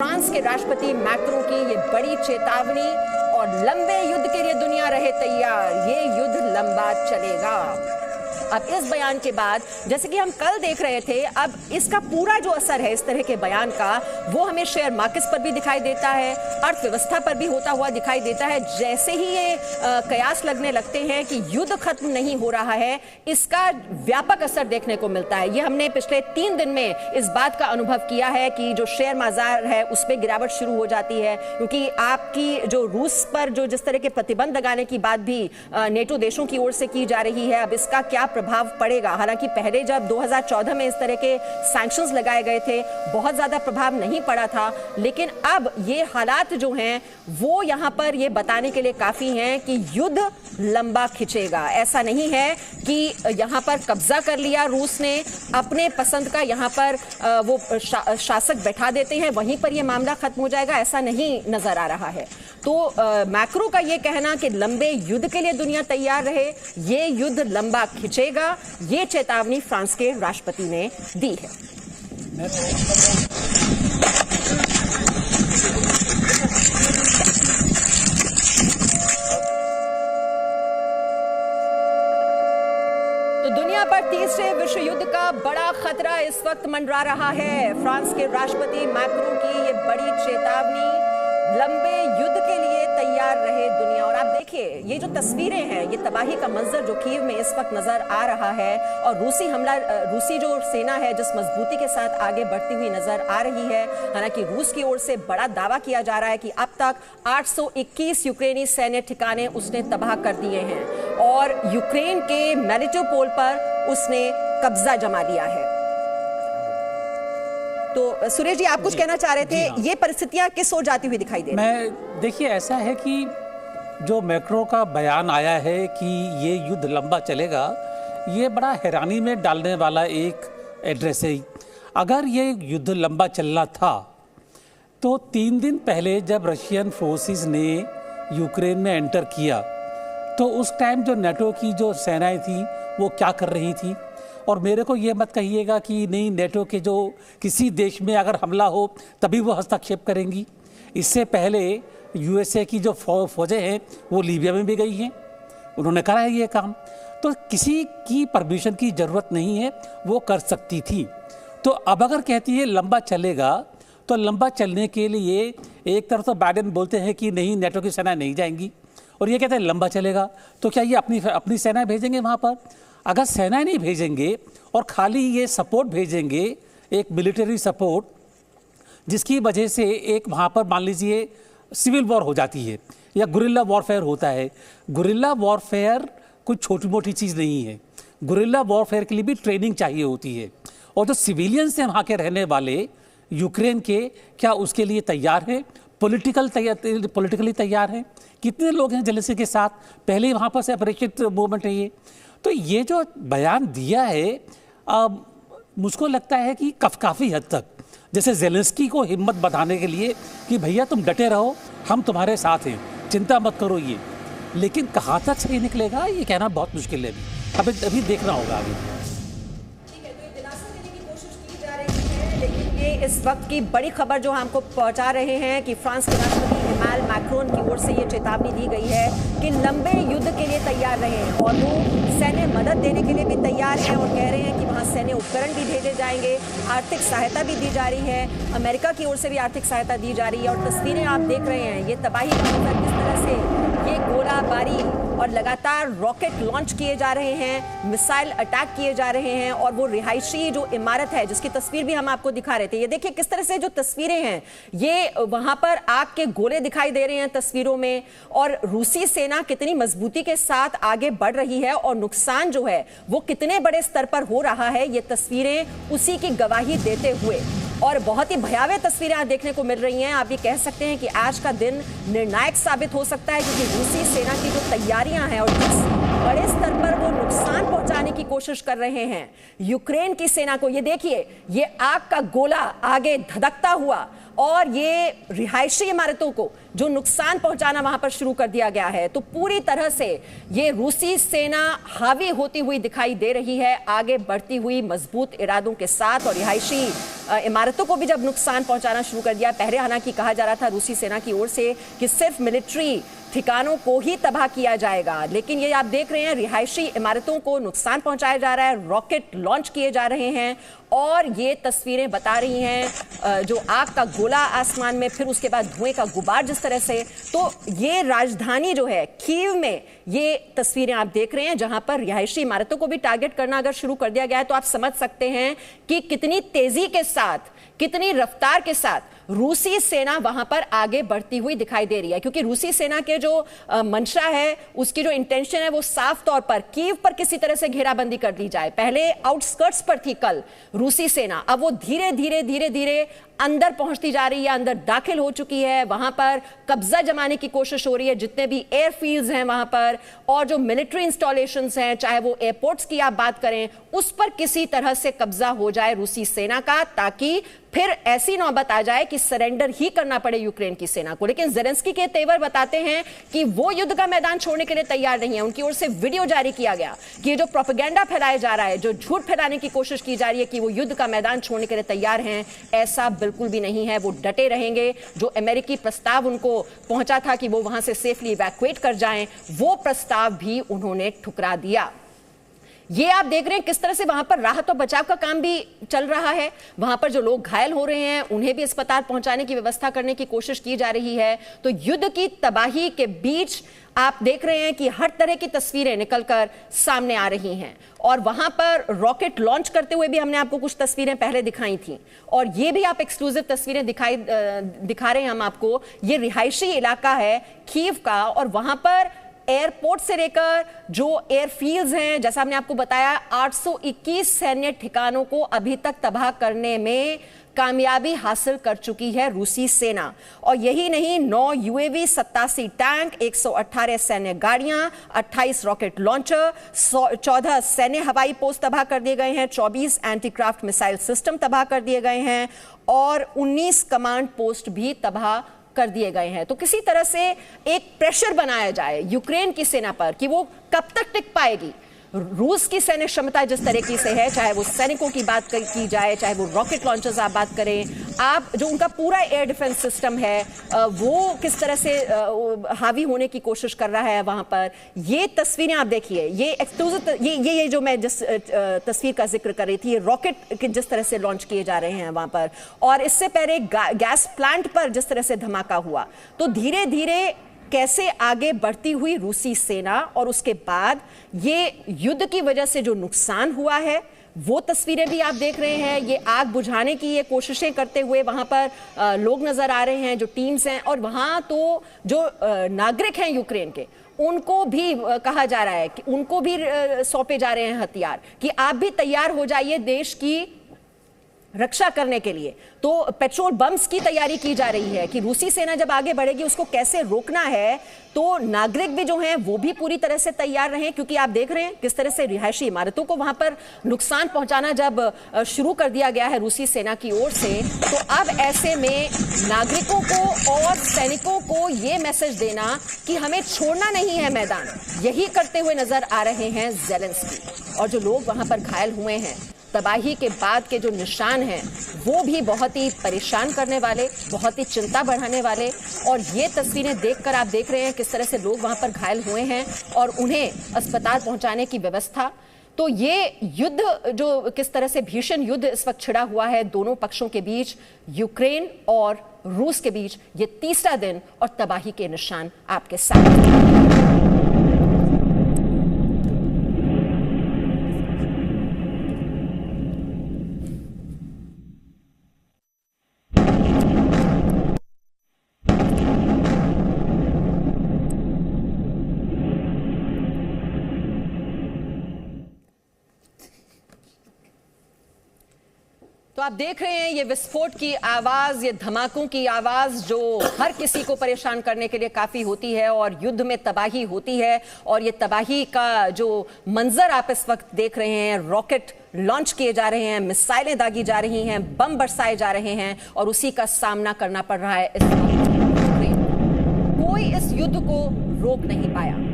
France के राष्ट्रपति Macron की ये बड़ी चेतावनी और लंबे युद्ध के लिए दुनिया रहे तैयार, ये युद्ध लंबा चलेगा। अब इस बयान के बाद, जैसे कि हम कल देख रहे थे, अब इसका पूरा जो असर है इस तरह के बयान का, वो हमें शेयर मार्केट्स पर भी दिखाई देता है, अर्थव्यवस्था पर भी होता हुआ दिखाई देता है। जैसे ही ये कयास लगने लगते हैं कि युद्ध खत्म नहीं हो रहा है, इसका व्यापक असर देखने को मिलता है। ये हमने पिछले 3 दिन में इस बात का अनुभव किया है कि जो शेयर बाजार है उस पर गिरावट शुरू हो जाती है, क्योंकि आपकी जो रूस पर जो जिस तरह के प्रतिबंध लगाने की बात भी नेटो देशों की ओर से की जा रही है, अब इसका क्या प्रभाव पड़ेगा। हालांकि पहले जब 2014 में इस तरह के सैंक्शंस लगाए गए थे, बहुत ज्यादा प्रभाव नहीं पड़ा था, लेकिन अब ये हालात जो हैं वो यहां पर ये बताने के लिए काफी हैं कि युद्ध लंबा खिंचेगा। ऐसा नहीं है कि यहां पर कब्जा कर लिया रूस ने, अपने पसंद का यहां पर वो शासक बैठा देते हैं, वहीं पर ये मामला खत्म हो जाएगा, ऐसा नहीं नजर आ रहा है। तो मैक्रो का ये कहना कि लंबे युद्ध के लिए दुनिया तैयार रहे, ये युद्ध लंबा खिंचेगा, ये चेतावनी फ्रांस के राष्ट्रपति ने दी है। तो दुनिया पर तीसरे विश्व युद्ध का बड़ा खतरा इस वक्त मंडरा रहा है। फ्रांस के राष्ट्रपति मैक्रो की ये बड़ी चेतावनी, लंबे युद्ध के लिए तैयार रहे दुनिया। और आप देखिए ये जो तस्वीरें हैं, ये तबाही का मंजर जो कीव में इस वक्त नजर आ रहा है, और रूसी जो सेना है जिस मजबूती के साथ आगे बढ़ती हुई नजर आ रही है। हालांकि रूस की ओर से बड़ा दावा किया जा रहा है कि अब तक 821 यूक्रेनी सैन्य ठिकाने उसने तबाह कर दिए हैं और यूक्रेन के मेरिटोपोल पर उसने कब्जा जमा लिया है। तो सुरेश जी, आप कुछ कहना चाह रहे थे। हाँ। ये परिस्थितियां किस ओर जाती हुई दिखाई दे रही हैं? देखिए, ऐसा है कि जो मैक्रो का बयान आया है कि ये युद्ध लंबा चलेगा, ये बड़ा हैरानी में डालने वाला एक एड्रेस है। अगर ये युद्ध लंबा चलना था तो 3 दिन पहले जब रशियन फोर्सेस ने यूक्रेन में एंटर किया तो उस टाइम जो नेटो की जो सेनाएं थी वो क्या कर रही थी। और मेरे को ये मत कहिएगा कि नहीं, नेटो के जो किसी देश में अगर हमला हो तभी वो हस्तक्षेप करेंगी। इससे पहले यूएसए की जो फौजें हैं वो लीबिया में भी गई हैं, उन्होंने करा है ये काम। तो किसी की परमिशन की ज़रूरत नहीं है, वो कर सकती थी। तो अब अगर कहती है लंबा चलेगा, तो लंबा चलने के लिए एक तरफ तो बाइडेन बोलते हैं कि नहीं, नेटो की सेना नहीं जाएंगी, और ये कहते हैं लंबा चलेगा। तो क्या ये अपनी सेना भेजेंगे वहाँ पर? अगर सेना नहीं भेजेंगे और खाली ये सपोर्ट भेजेंगे, एक मिलिट्री सपोर्ट, जिसकी वजह से एक वहाँ पर मान लीजिए सिविल वॉर हो जाती है या गुरिल्ला वॉरफेयर होता है। गुरिल्ला वॉरफेयर कोई छोटी मोटी चीज़ नहीं है। गुरिल्ला वॉरफेयर के लिए भी ट्रेनिंग चाहिए होती है। और जो सिविलियंस हैं वहाँ के रहने वाले यूक्रेन के, क्या उसके लिए तैयार है? पॉलिटिकली तैयार है? कितने लोग हैं जेलेंस्की के साथ? पहले ही वहाँ पर सेपरेटिस्ट मूवमेंट है ये। तो ये जो बयान दिया है, मुझको लगता है कि काफ़ी हद तक जैसे जेलेंस्की को हिम्मत बढ़ाने के लिए कि भैया तुम डटे रहो, हम तुम्हारे साथ हैं, चिंता मत करो ये। लेकिन कहाँ तक सही निकलेगा ये कहना बहुत मुश्किल है। अभी देखना होगा आगे। ठीक है, तो ये दिलासा देने की कोशिश की जा रही है, लेकिन ये इस वक्त की बड़ी खबर जो हमको पहुंचा रहे हैं कि फ्रांस के राष्ट्रपति इमैनुएल मैक्रोन की ओर से ये चेतावनी दी गई है कि लंबे युद्ध के लिए तैयार रहें, और वो सैन्य मदद देने के लिए भी तैयार हैं और कह रहे हैं कि वहाँ सैन्य उपकरण भी भेजे जाएंगे, आर्थिक सहायता भी दी जा रही है, अमेरिका की ओर से भी आर्थिक सहायता दी जा रही है। और तस्वीरें आप देख रहे हैं, ये तबाही का मंजर, किस तरह से ये गोलाबारी और लगातार रॉकेट लॉन्च किए जा रहे हैं, मिसाइल अटैक किए जा रहे हैं, और वो रिहायशी जो इमारत है जिसकी तस्वीर भी हम आपको दिखा रहे थे, ये देखिए किस तरह से जो तस्वीरें हैं, ये वहां पर आग के गोले दिखाई दे रहे हैं तस्वीरों में, और रूसी सेना कितनी मजबूती के साथ आगे बढ़ रही है और नुकसान जो है वो कितने बड़े स्तर पर हो रहा है, ये तस्वीरें उसी की गवाही देते हुए। और बहुत ही भयावह तस्वीरें आज देखने को मिल रही हैं। आप ये कह सकते हैं कि आज का दिन निर्णायक साबित हो सकता है, क्योंकि रूसी सेना की जो तैयारियां हैं और जिस बड़े स्तर पर वो नुकसान पहुंचाने की कोशिश कर रहे हैं यूक्रेन की सेना को, ये देखिए, ये आग का गोला आगे धधकता हुआ और ये रिहायशी इमारतों को जो नुकसान पहुंचाना वहां पर शुरू कर दिया गया है, तो पूरी तरह से ये रूसी सेना हावी होती हुई दिखाई दे रही है, आगे बढ़ती हुई मजबूत इरादों के साथ। और रिहायशी इमारतों को भी जब नुकसान पहुंचाना शुरू कर दिया, पहले हालांकि कहा जा रहा था रूसी सेना की ओर से कि सिर्फ मिलिट्री ठिकानों को ही तबाह किया जाएगा, लेकिन ये आप देख रहे हैं रिहायशी इमारतों को नुकसान पहुंचाया जा रहा है, रॉकेट लॉन्च किए जा रहे हैं। और ये तस्वीरें बता रही हैं जो आग का गोला आसमान में, फिर उसके बाद धुएं का गुबार जिस तरह से, तो ये राजधानी जो है कीव में ये तस्वीरें आप देख रहे हैं, जहां पर रिहायशी इमारतों को भी टारगेट करना अगर शुरू कर दिया गया है, तो आप समझ सकते हैं कि कितनी तेजी के साथ, कितनी रफ्तार के साथ रूसी सेना वहां पर आगे बढ़ती हुई दिखाई दे रही है। क्योंकि रूसी सेना के जो मंशा है, उसकी जो इंटेंशन है, वो साफ तौर पर कीव पर किसी तरह से घेराबंदी कर दी जाए। पहले आउटस्कर्ट्स पर थी कल रूसी सेना, अब वो धीरे धीरे अंदर पहुंचती जा रही है, अंदर दाखिल हो चुकी है, वहां पर कब्जा जमाने की कोशिश हो रही है। जितने भी एयरफील्ड्स हैं वहां पर, और जो मिलिट्री इंस्टॉलेशंस हैं, चाहे वो एयरपोर्ट्स की आप बात करें, उस पर किसी तरह से कब्जा हो जाए रूसी सेना का, ताकि फिर ऐसी नौबत आ जाए कि सरेंडर ही करना पड़े यूक्रेन की सेना को। लेकिन ज़ेलेंस्की के तेवर बताते हैं कि वो युद्ध का मैदान छोड़ने के लिए तैयार नहीं है। उनकी ओर से वीडियो जारी किया गया कि जो प्रोपेगेंडा फैलाया जा रहा है, जो झूठ फैलाने की कोशिश की जा रही है कि वो युद्ध का मैदान छोड़ने के लिए तैयार हैं, ऐसा बिल्कुल भी नहीं है। वो डटे रहेंगे। जो अमेरिकी प्रस्ताव उनको पहुंचा था कि वो वहां से सेफली इवैक्यूएट कर जाएं, वो प्रस्ताव भी उन्होंने ठुकरा दिया। ये आप देख रहे हैं किस तरह से वहां पर राहत और बचाव का काम भी चल रहा है। वहां पर जो लोग घायल हो रहे हैं, उन्हें भी अस्पताल पहुंचाने की व्यवस्था करने की कोशिश की जा रही है। तो युद्ध की तबाही के बीच आप देख रहे हैं कि हर तरह की तस्वीरें निकलकर सामने आ रही हैं। और वहां पर रॉकेट लॉन्च करते हुए भी हमने आपको कुछ तस्वीरें पहले दिखाई थी, और ये भी आप एक्सक्लूसिव तस्वीरें दिखा रहे हैं हम आपको। ये रिहायशी इलाका है कीव का, और वहां पर एयरपोर्ट से लेकर जो एयरफील्ड्स हैं, जैसा हमने आपको बताया, 821 सैन्य ठिकानों को अभी तक तबाह करने में कामयाबी हासिल कर चुकी है रूसी सेना। और यही नहीं, 9 यूएवी, 87 टैंक, 118 सैन्य गाड़ियां, 28 रॉकेट लॉन्चर, 14 सैन्य हवाई पोस्ट तबाह कर दिए गए हैं, 24 एंटीक्राफ्ट मिसाइल सिस्टम तबाह कर दिए गए हैं, और 19 कमांड पोस्ट भी तबाह कर दिए गए हैं। तो किसी तरह से एक प्रेशर बनाया जाए यूक्रेन की सेना पर कि वो कब तक टिक पाएगी। रूस की सैन्य क्षमता जिस तरीके से है, चाहे वो सैनिकों की बात की जाए, चाहे वो रॉकेट लॉन्चर्स आप बात करें, आप जो उनका पूरा एयर डिफेंस सिस्टम है, वो किस तरह से हावी होने की कोशिश कर रहा है वहां पर। ये तस्वीरें आप देखिए, ये एक्सक्लूसिव, ये जो मैं जिस तस्वीर का जिक्र कर रही थी, ये रॉकेट जिस तरह से लॉन्च किए जा रहे हैं वहां पर, और इससे पहले गैस प्लांट पर जिस तरह से धमाका हुआ। तो धीरे धीरे कैसे आगे बढ़ती हुई रूसी सेना, और उसके बाद ये युद्ध की वजह से जो नुकसान हुआ है, वो तस्वीरें भी आप देख रहे हैं। ये आग बुझाने की ये कोशिशें करते हुए वहां पर लोग नजर आ रहे हैं, जो टीम्स हैं, और वहां तो जो नागरिक हैं यूक्रेन के, उनको भी कहा जा रहा है कि उनको भी सौंपे जा रहे हैं हथियार कि आप भी तैयार हो जाइए देश की रक्षा करने के लिए। तो पेट्रोल बम्स की तैयारी की जा रही है कि रूसी सेना जब आगे बढ़ेगी उसको कैसे रोकना है। तो नागरिक भी जो हैं वो भी पूरी तरह से तैयार रहें, क्योंकि आप देख रहे हैं किस तरह से रिहायशी इमारतों को वहां पर नुकसान पहुंचाना जब शुरू कर दिया गया है रूसी सेना की ओर से, तो अब ऐसे में नागरिकों को और सैनिकों को ये मैसेज देना कि हमें छोड़ना नहीं है मैदान, यही करते हुए नजर आ रहे हैं ज़ेलेंस्की। और जो लोग वहां पर घायल हुए हैं, तबाही के बाद के जो निशान हैं, वो भी बहुत ही परेशान करने वाले, बहुत ही चिंता बढ़ाने वाले। और ये तस्वीरें देखकर आप देख रहे हैं किस तरह से लोग वहां पर घायल हुए हैं और उन्हें अस्पताल पहुंचाने की व्यवस्था। तो ये युद्ध जो किस तरह से भीषण युद्ध इस वक्त छिड़ा हुआ है दोनों पक्षों के बीच, यूक्रेन और रूस के बीच, ये तीसरा दिन और तबाही के निशान आपके साथ। तो आप देख रहे हैं ये विस्फोट की आवाज, ये धमाकों की आवाज जो हर किसी को परेशान करने के लिए काफी होती है और युद्ध में तबाही होती है। और ये तबाही का जो मंजर आप इस वक्त देख रहे हैं, रॉकेट लॉन्च किए जा रहे हैं, मिसाइलें दागी जा रही हैं, बम बरसाए जा रहे हैं और उसी का सामना करना पड़ रहा है इस वक्त। कोई इस युद्ध को रोक नहीं पाया।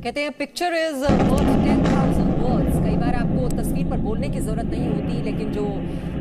कहते हैं पिक्चर इज वर्थ 10,000 वर्ड्स। कई बार आपको तस्वीर पर बोलने की जरूरत नहीं होती, लेकिन जो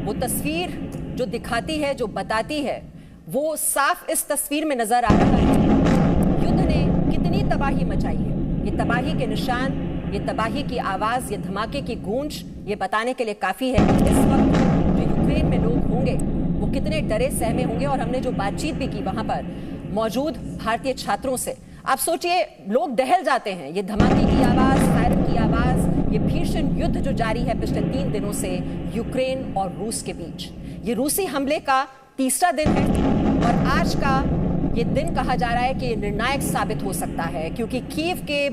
वो तस्वीर जो दिखाती है, जो बताती है, वो साफ इस तस्वीर में नजर आ रहा है। युद्ध ने कितनी तबाही मचाई है। ये तबाही के निशान, ये तबाही की आवाज, ये धमाके की गूंज, ये बताने के लिए काफी है कि इस वक्त जो यूक्रेन में लोग होंगे वो कितने डरे सहमे होंगे। और हमने जो बातचीत भी की वहां पर मौजूद भारतीय छात्रों से, आप सोचिए लोग दहल जाते हैं। ये धमाके की आवाज, फायरिंग की आवाज, ये भीषण युद्ध जो जारी है पिछले 3 दिनों से यूक्रेन और रूस के बीच। ये रूसी हमले का तीसरा दिन है और आज का ये दिन कहा जा रहा है कि निर्णायक साबित हो सकता है, क्योंकि कीव के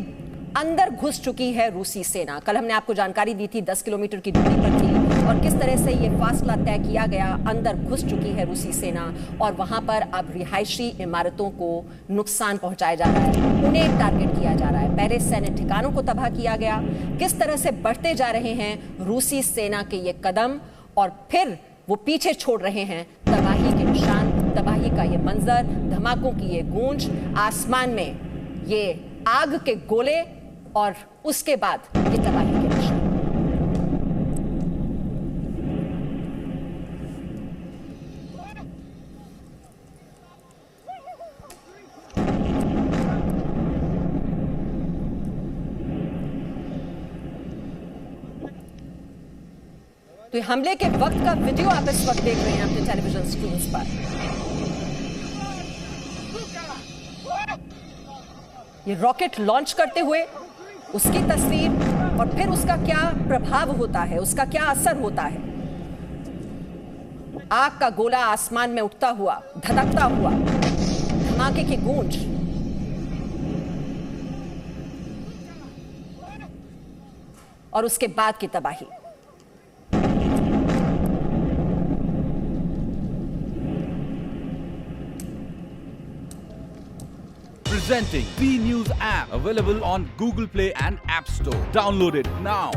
अंदर घुस चुकी है रूसी सेना। कल हमने आपको जानकारी दी थी 10 किलोमीटर की दूरी पर थी और किस तरह से ये फासला तय किया गया। अंदर घुस चुकी है रूसी सेना और वहां पर अब रिहायशी इमारतों को नुकसान पहुंचाया जा रहा है, उन्हें टारगेट किया जा रहा है। पहले सैन्य ठिकानों को तबाह किया गया। किस तरह से बढ़ते जा रहे हैं रूसी सेना के ये कदम और फिर वो पीछे छोड़ रहे हैं तबाही के निशान, तबाही का ये मंजर, धमाकों की ये गूंज, आसमान में ये आग के गोले और उसके बाद ये तबाही के निशान। तो ये हमले के वक्त का वीडियो आप इस वक्त देख रहे हैं अपने टेलीविजन स्क्रीन पर। ये रॉकेट लॉन्च करते हुए उसकी तस्वीर और फिर उसका क्या प्रभाव होता है, उसका क्या असर होता है। आग का गोला आसमान में उठता हुआ, धधकता हुआ, धमाके की गूंज, और उसके बाद की तबाही। Presenting B News app, available on Google Play and App Store. Download it now.